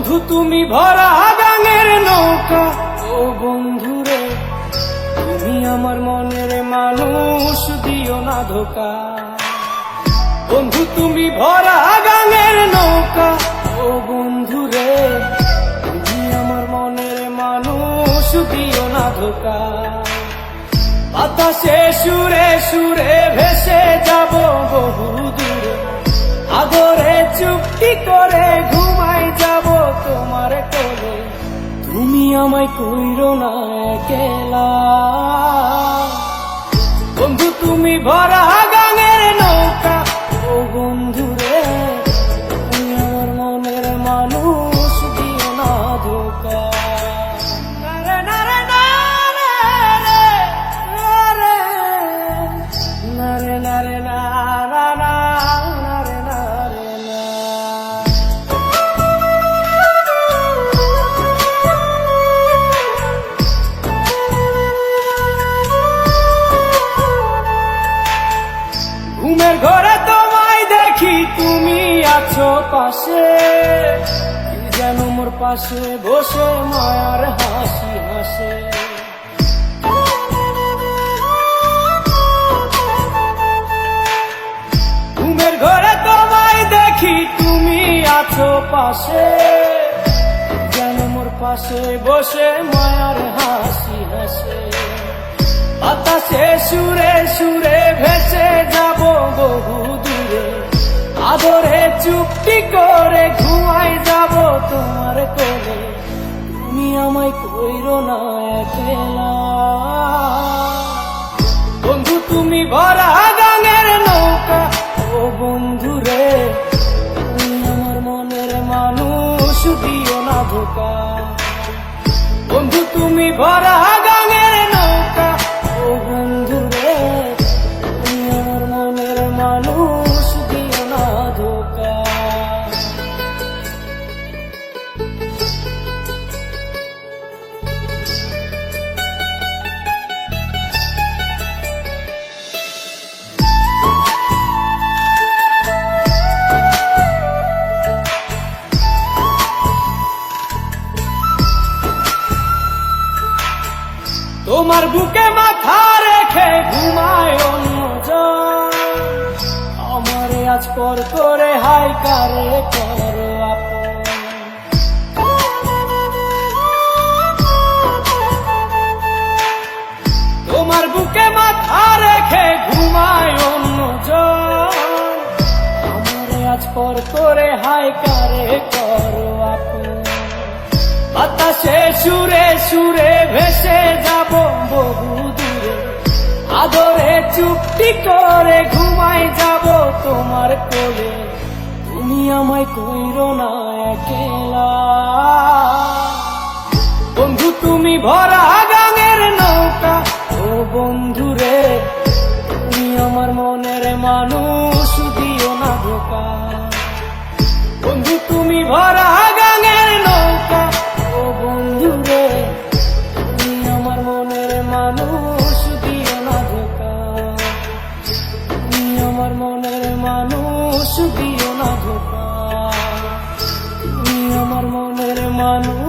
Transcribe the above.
বন্ধু তুমি ভরা গাঙের নৌকা, ও বন্ধু রে তুমি আমার মনের মানুষ, দিও না ধোকা। বন্ধু তুমি ভরা গাঙের নৌকা, ও বন্ধু রে তুমি আমার মনের মানুষ, দিও না ধোকা। বাতাসে সুরে সুরে ভেসে যাব বহু দূরে, আদরে চুক্তি করে ঘুমাই যাব তোমার কোলে। তুমি আমায় কইরো না একলা, বন্ধু তুমি ভরা গাঙের নৌকা, ও বন্ধু রে তুমি আমার মনের মানুষ, দিও না ধোকা। নারে নারে নারে নারে নারে নারে নারে নারে নারে না। ঘুমের ঘরে তোমায় দেখি তুমি আছো পাশে, কি যেন মোর পাশে বসে মায়ার হাসি হাসে। ঘুমের ঘরে তোমায় দেখি তুমি আছো পাশে, কি যেন মোর পাশে বসে মায়ার হাসি হাসে। বাতাসে সুরে সুরে ভেসে যাব বহু দূরে, আদরে চুক্তি করে ঘুমাই যাব তোমার কোলে। তুমি আমায় কইরো না একলা, বন্ধু তুমি ভরা গাঙের নৌকা, ও বন্ধু রে তুমি আমার মনের মানুষ, দিও না ধোকা। বন্ধু তুমি ভরা গাঙের নৌকা, ও বন্ধু রে তুমি আমার মনের মানুষ, দিও না ধোকা। তোমার বুকে মাথা রেখে ঘুমায় অন্যজন, আমারে আজ পর করে হাই কারে করো আপন। তোমার বুকে মাথা রেখে ঘুমায় অন্যজন, আমারে আজ পর করে হাই কারে করো আপন। বাতাসে সুরে সুরে ভেসে যাব বহু দূরে, আদরে চুক্তি করে ঘুমাই যাব তোমার কোলে। তুমি আমায় কইরো না একলা, বন্ধু তুমি ভরা গাঙের নৌকা, ও বন্ধু রে তুমি আমার মনের মানুষ, দিও না ধোকা। বন্ধু তুমি ভরা গাঙের নৌকা, ও বন্ধু রে তুমি আমার মনের মানুষ, দিও না ধোকা। তুমি আমার মনের মানুষ, দিও না ধোকা। তুমি আমার মনের মানুষ।